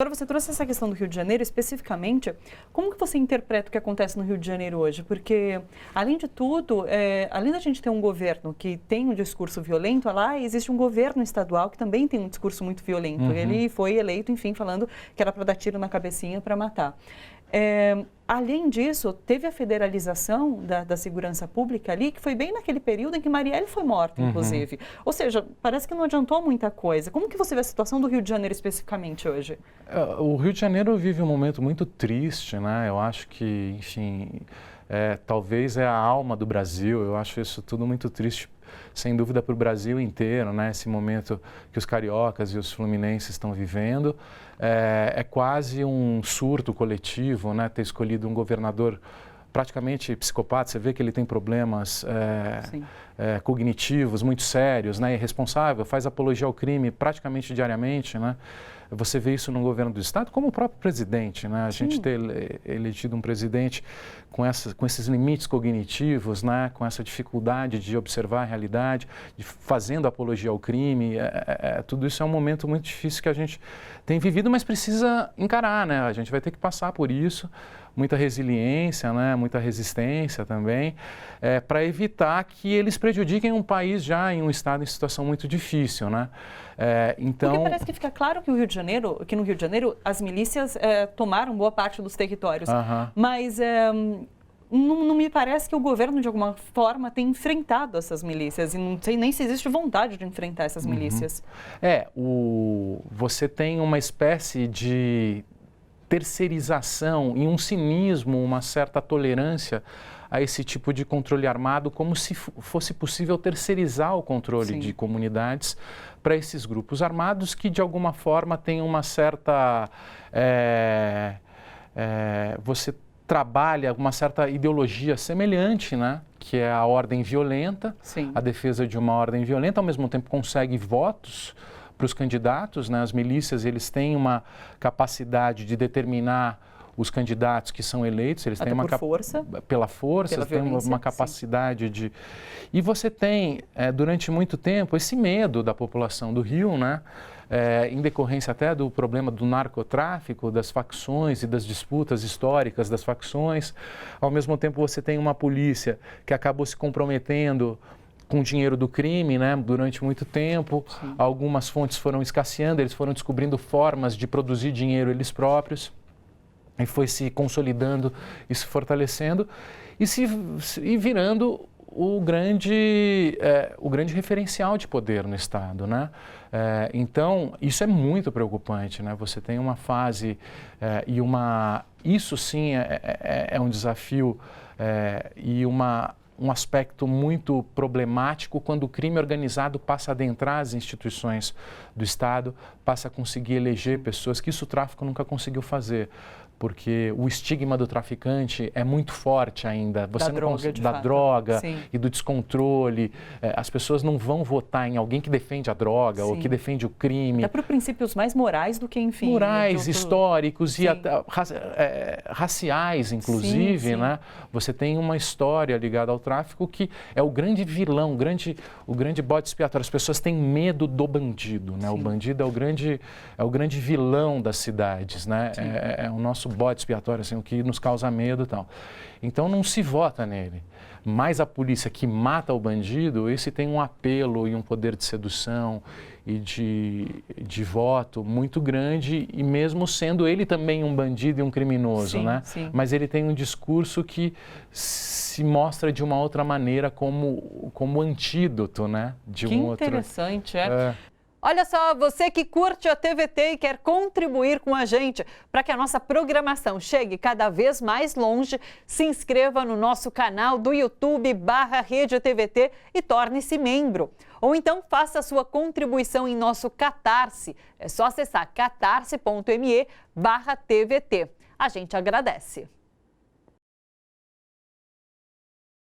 Agora você trouxe essa questão do Rio de Janeiro, especificamente, como que você interpreta o que acontece no Rio de Janeiro hoje? Porque, além de tudo, além da gente ter um governo que tem um discurso violento, lá existe um governo estadual que também tem um discurso muito violento. Uhum. Ele foi eleito, enfim, falando que era para dar tiro na cabecinha para matar. Além disso, teve a federalização da segurança pública ali, que foi bem naquele período em que Marielle foi morta, inclusive. Ou seja, parece que não adiantou muita coisa. Como que você vê a situação do Rio de Janeiro especificamente hoje? O Rio de Janeiro vive um momento muito triste, né? Eu acho que, enfim, talvez é a alma do Brasil. Eu acho isso tudo muito triste, sem dúvida, para o Brasil inteiro, né? Esse momento que os cariocas e os fluminenses estão vivendo. É quase um surto coletivo, né? Ter escolhido um governador praticamente psicopata. Você vê que ele tem problemas cognitivos muito sérios, né? Irresponsável, faz apologia ao crime praticamente diariamente, né? Você vê isso no governo do Estado, como o próprio presidente, né? A gente ter elegido um presidente com esses limites cognitivos, né? Com essa dificuldade de observar a realidade, fazendo apologia ao crime, tudo isso é um momento muito difícil que a gente tem vivido, mas precisa encarar, né? A gente vai ter que passar por isso, muita resiliência, né? Muita resistência também, para evitar que eles prejudiquem um país já em um estado em situação muito difícil, né? Então... Porque parece que fica claro que no Rio de Janeiro as milícias tomaram boa parte dos territórios, mas não me parece que o governo de alguma forma tem enfrentado essas milícias e não sei nem se existe vontade de enfrentar essas milícias. Você tem uma espécie de terceirização e um cinismo, uma certa tolerância a esse tipo de controle armado, como se fosse possível terceirizar o controle de comunidades para esses grupos armados que, de alguma forma, têm uma certa... você trabalha uma certa ideologia semelhante, né? Que é a ordem violenta, a defesa de uma ordem violenta, ao mesmo tempo consegue votos para os candidatos, né? As milícias, eles têm uma capacidade de determinar os candidatos que são eleitos, eles têm uma força, pela força, têm uma capacidade de... E você tem, durante muito tempo, esse medo da população do Rio, né? Em decorrência até do problema do narcotráfico, das facções e das disputas históricas das facções. Ao mesmo tempo, você tem uma polícia que acabou se comprometendo com o dinheiro do crime, né, durante muito tempo. Algumas fontes foram escasseando, eles foram descobrindo formas de produzir dinheiro eles próprios. E foi se consolidando e se fortalecendo e virando o grande referencial de poder no Estado, né? Então, isso é muito preocupante, né? Você tem uma fase isso sim é um desafio e um aspecto muito problemático quando o crime organizado passa a adentrar as instituições do Estado, passa a conseguir eleger pessoas que isso o tráfico nunca conseguiu fazer. Porque o estigma do traficante é muito forte ainda. Da droga e do descontrole. As pessoas não vão votar em alguém que defende a droga ou que defende o crime. Dá para princípios mais morais do que, enfim... Morais, históricos e raciais, inclusive, né? Você tem uma história ligada ao tráfico que é o grande vilão, o grande bode expiatório. As pessoas têm medo do bandido, né? O bandido é o grande vilão das cidades, né? É o nosso bode expiatório, assim, o que nos causa medo e tal. Então não se vota nele. Mas a polícia que mata o bandido, esse tem um apelo e um poder de sedução e de voto muito grande, e mesmo sendo ele também um bandido e um criminoso, né? Mas ele tem um discurso que se mostra de uma outra maneira como antídoto, né? Que interessante, Olha só, você que curte a TVT e quer contribuir com a gente para que a nossa programação chegue cada vez mais longe, se inscreva no nosso canal do YouTube /Rede TVT e torne-se membro. Ou então faça a sua contribuição em nosso Catarse. É só acessar catarse.me/TVT. A gente agradece.